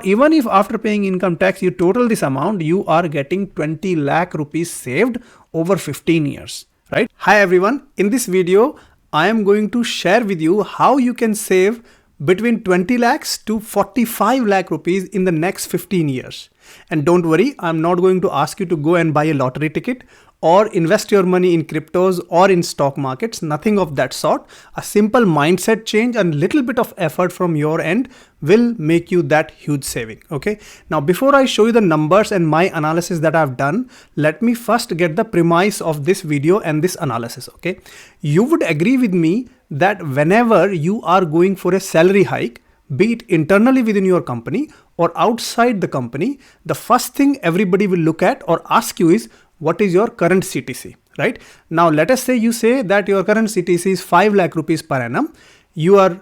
even if after paying income tax, you total this amount, you are getting 20 lakh rupees saved over 15 years, right? Hi everyone. In this video, I am going to share with you how you can save between 20 lakhs to 45 lakh rupees in the next 15 years. And don't worry, I'm not going to ask you to go and buy a lottery ticket or invest your money in cryptos or in stock markets, nothing of that sort. A simple mindset change and little bit of effort from your end will make you that huge saving. Okay. Now, before I show you the numbers and my analysis that I've done, let me first get the premise of this video and this analysis. Okay. You would agree with me that whenever you are going for a salary hike, be it internally within your company or outside the company, the first thing everybody will look at or ask you is, what is your current CTC, right? Now, let us say you say that your current CTC is 5 lakh rupees per annum. You are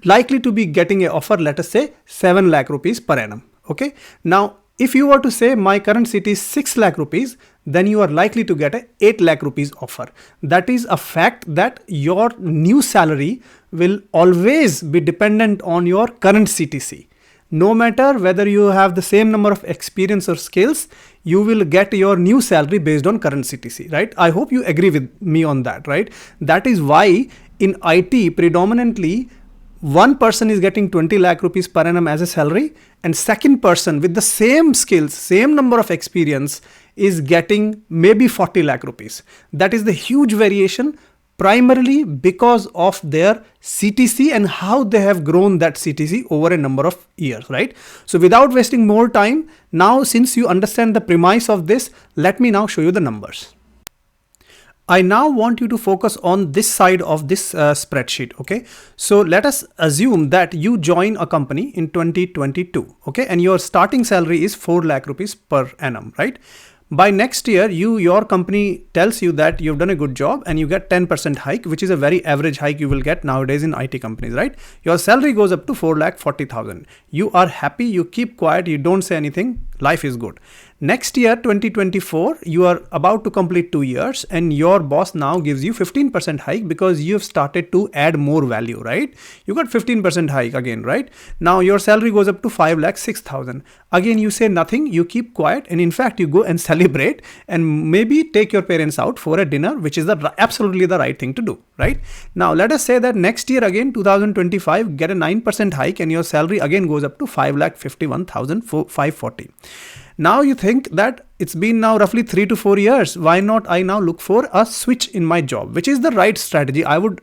likely to be getting an offer, let us say 7 lakh rupees per annum. Okay. Now, if you were to say my current CTC is 6 lakh rupees, then you are likely to get a 8 lakh rupees offer. That is a fact that your new salary will always be dependent on your current CTC. No matter whether you have the same number of experience or skills, you will get your new salary based on current CTC, right? I hope you agree with me on that, right? That is why in IT predominantly, one person is getting 20 lakh rupees per annum as a salary, and second person with the same skills, same number of experience is getting maybe 40 lakh rupees. That is the huge variation, primarily because of their CTC and how they have grown that CTC over a number of years, right? So without wasting more time, now since you understand the premise of this, let me now show you the numbers. I now want you to focus on this side of this spreadsheet, okay? So let us assume that you join a company in 2022, okay? And your starting salary is 4 lakh rupees per annum, right? By next year, your company tells you that you've done a good job and you get 10% hike, which is a very average hike you will get nowadays in IT companies, right? Your salary goes up to 4,40,000. You are happy, you keep quiet, you don't say anything, life is good. Next year, 2024, you are about to complete 2 years and your boss now gives you 15% hike because you've started to add more value, right? You got 15% hike again, right? Now your salary goes up to 5,06,000. Again, you say nothing, you keep quiet, and in fact, you go and celebrate and maybe take your parents out for a dinner, which is absolutely the right thing to do, right? Now, let us say that next year again, 2025, get a 9% hike and your salary again goes up to 5,51,540. Now you think that it's been now roughly 3 to 4 years. Why not I now look for a switch in my job, which is the right strategy. I would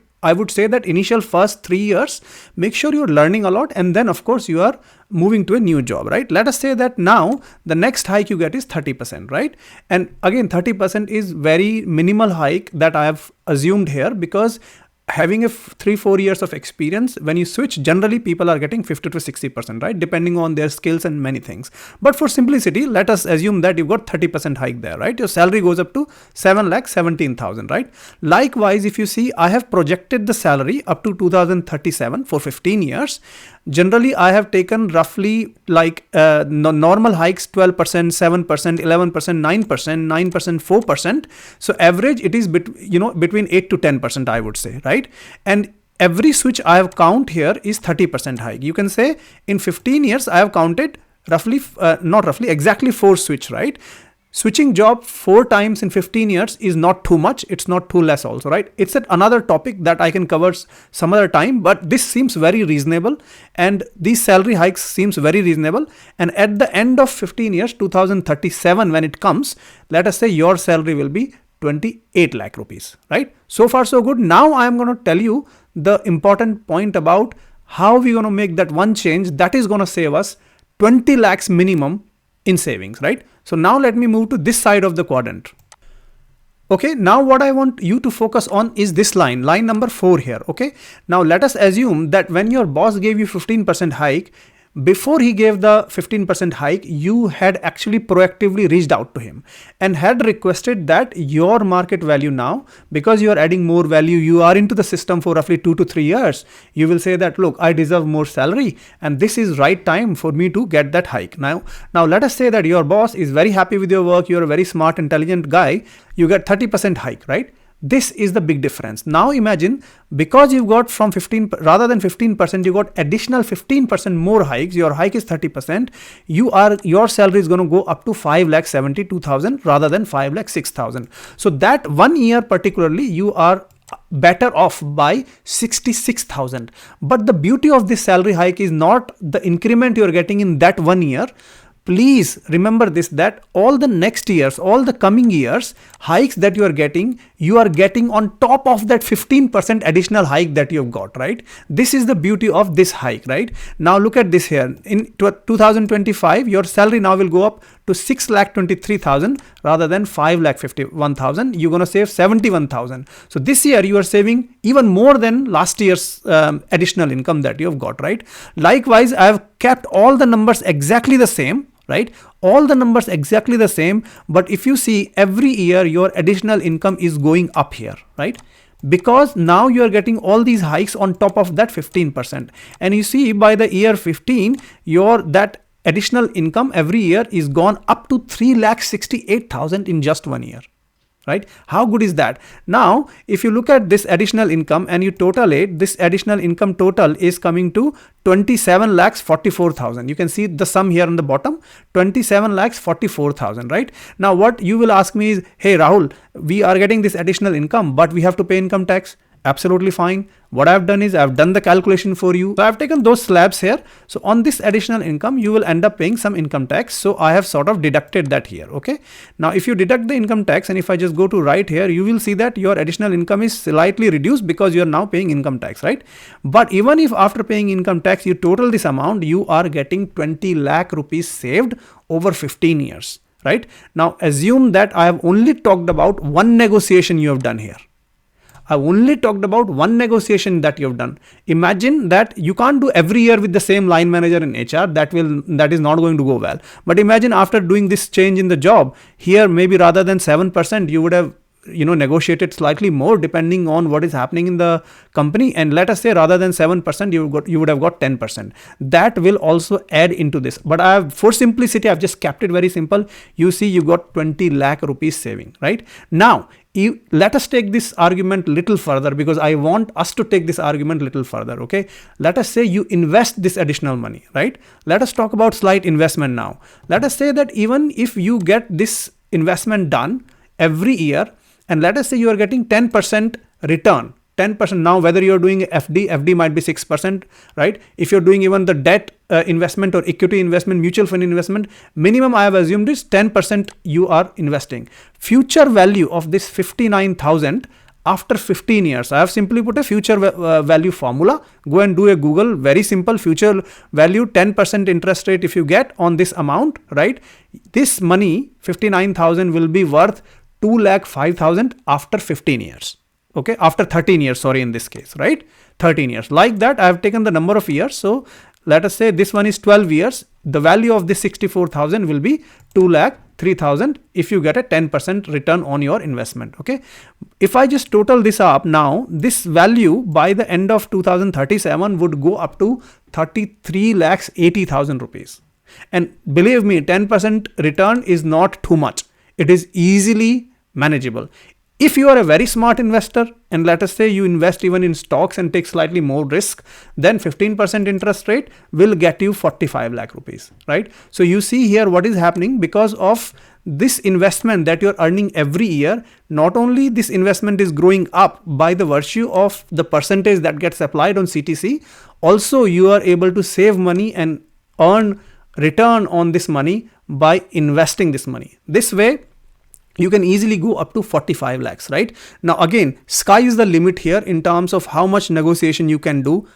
say that initial first 3 years, make sure you're learning a lot. And then of course you are moving to a new job, right? Let us say that now the next hike you get is 30%, right? And again, 30% is very minimal hike that I have assumed here because having a 3-4 years of experience, when you switch, generally people are getting 50 to 60%, right? Depending on their skills and many things. But for simplicity, let us assume that you've got 30% hike there, right? Your salary goes up to 7,17,000, right? Likewise, if you see, I have projected the salary up to 2037 for 15 years. Generally, I have taken roughly like normal hikes, 12%, 7%, 11%, 9%, 9%, 4%. So average, it is between 8 to 10%, I would say, right? And every switch I have count here is 30% hike. You can say in 15 years, I have counted roughly, not roughly, exactly 4 switch, right? Switching job 4 times in 15 years is not too much. It's not too less also, right? It's another topic that I can cover some other time, but this seems very reasonable and these salary hikes seems very reasonable. And at the end of 15 years, 2037, when it comes, let us say your salary will be 28 lakh rupees, right? So far, so good. Now I am going to tell you the important point about how we're going to make that one change that is going to save us 20 lakhs minimum in savings, right? So now let me move to this side of the quadrant. Okay, now what I want you to focus on is this line number 4 here. Okay, now let us assume that when your boss gave you 15% hike, before he gave the 15% hike, you had actually proactively reached out to him and had requested that your market value now, because you are adding more value, you are into the system for roughly 2 to 3 years, you will say that, look, I deserve more salary and this is right time for me to get that hike. Now let us say that your boss is very happy with your work. You're a very smart, intelligent guy. You get 30% hike, right? This is the big difference. Now imagine, because you got from 15 rather than 15%, you got additional 15% more hikes. Your hike is 30%. Your salary is going to go up to 5,72,000 rather than 5,06,000. So that 1 year particularly, you are better off by 66,000. But the beauty of this salary hike is not the increment you are getting in that 1 year. Please remember this, that all the next years, all the coming years, hikes that you are getting on top of that 15% additional hike that you've got, right? This is the beauty of this hike, right? Now look at this here. In 2025, your salary now will go up to 6,23,000 rather than 5,51,000. You're going to save 71,000. So this year you are saving even more than last year's additional income that you've got, right? Likewise, I have kept all the numbers exactly the same, right? All the numbers exactly the same. But if you see, every year your additional income is going up here, right? Because now you are getting all these hikes on top of that 15%. And you see, by the year 15, that additional income every year is gone up to 3,68,000 in just 1 year, right? How good is that? Now, if you look at this additional income and you total it, this additional income total is coming to 27,44,000. You can see the sum here on the bottom, 27,44,000, right? Now, what you will ask me is, hey Rahul, we are getting this additional income, but we have to pay income tax. Absolutely fine. What I've done is I've done the calculation for you. So I've taken those slabs here. So on this additional income, you will end up paying some income tax. So I have sort of deducted that here. Okay. Now, if you deduct the income tax, and if I just go to right here, you will see that your additional income is slightly reduced because you're now paying income tax, right? But even if after paying income tax, you total this amount, you are getting 20 lakh rupees saved over 15 years, right? Now, assume that I have only talked about one negotiation you have done here. I only talked about one negotiation that you've done. Imagine that you can't do every year with the same line manager in HR. That is not going to go well. But imagine after doing this change in the job, here maybe rather than 7%, you would have negotiated slightly more depending on what is happening in the company. And let us say rather than 7%, you would have got 10%. That will also add into this. But for simplicity, I've just kept it very simple. You see, you got 20 lakh rupees saving, right? Now, let us take this argument little further, because I want us to take this argument little further. Okay. Let us say you invest this additional money, right? Let us talk about slight investment now. Let us say that even if you get this investment done every year, and let us say you are getting 10% return, 10%. Now, whether you're doing FD might be 6%, right? If you're doing even the debt investment or equity investment, mutual fund investment, minimum I have assumed is 10% you are investing. Future value of this 59,000 after 15 years, I have simply put a future value formula. Go and do a Google, very simple. Future value, 10% interest rate if you get on this amount, right? This money, 59,000, will be worth 2,05,000 after 15 years. Okay, after 13 years, sorry, in this case, right? 13 years. Like that, I have taken the number of years. So let us say this one is 12 years. The value of this 64,000 will be 2,03,000 if you get a 10% return on your investment. Okay. If I just total this up now, this value by the end of 2037 would go up to 33,80,000 rupees. And believe me, 10% return is not too much. It is easily manageable. If you are a very smart investor, and let us say you invest even in stocks and take slightly more risk, then 15% interest rate will get you 45 lakh rupees, right? So you see here what is happening because of this investment that you're earning every year. Not only this investment is growing up by the virtue of the percentage that gets applied on CTC, also you are able to save money and earn return on this money by investing this money. This way, you can easily go up to 45 lakhs, right? Now, again, sky is the limit here in terms of how much negotiation you can do,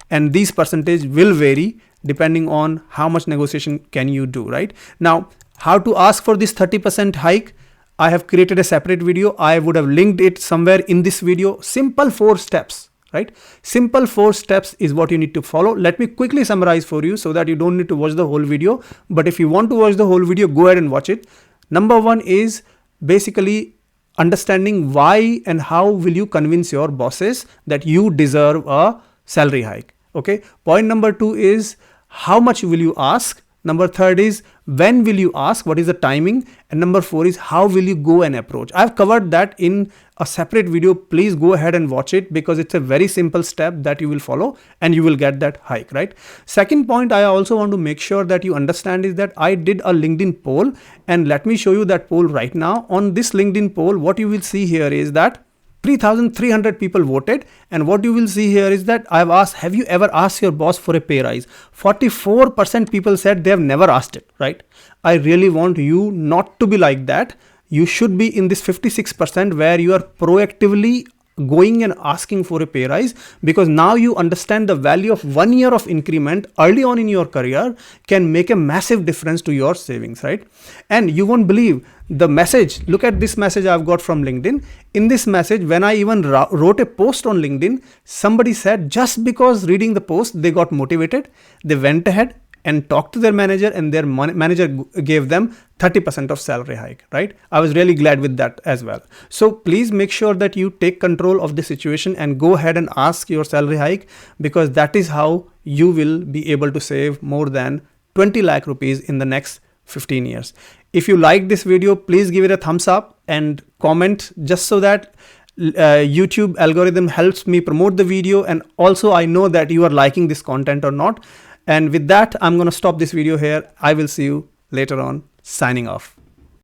and these percentage will vary depending on how much negotiation can you do, right? Now, how to ask for this 30% hike? I have created a separate video. I would have linked it somewhere in this video. Simple 4 steps, right? Simple 4 steps is what you need to follow. Let me quickly summarize for you so that you don't need to watch the whole video. But if you want to watch the whole video, go ahead and watch it. Number 1 is basically understanding why and how will you convince your bosses that you deserve a salary hike. Okay. Point number 2 is how much will you ask? Number third is when will you ask, what is the timing, and number four is how will you go and approach. I've covered that in a separate video. Please go ahead and watch it because it's a very simple step that you will follow and you will get that hike, right? Second point I also want to make sure that you understand is that I did a LinkedIn poll, and let me show you that poll right now. On this LinkedIn poll, what you will see here is that 3,300 people voted, and what you will see here is that I've asked, have you ever asked your boss for a pay rise? 44% people said they have never asked it, right? I really want you not to be like that. You should be in this 56% where you are proactively going and asking for a pay rise, because now you understand the value of 1 year of increment early on in your career can make a massive difference to your savings, right? And you won't believe the message. Look at this message I've got from LinkedIn. In this message, when I even wrote a post on LinkedIn, somebody said just because reading the post, they got motivated, they went ahead and talked to their manager, and their manager gave them 30% of salary hike, right? I was really glad with that as well. So please make sure that you take control of the situation and go ahead and ask your salary hike, because that is how you will be able to save more than 20 lakh rupees in the next 15 years. If you like this video, please give it a thumbs up and comment, just so that YouTube algorithm helps me promote the video, and also I know that you are liking this content or not. And with that, I'm going to stop this video here. I will see you later on. Signing off.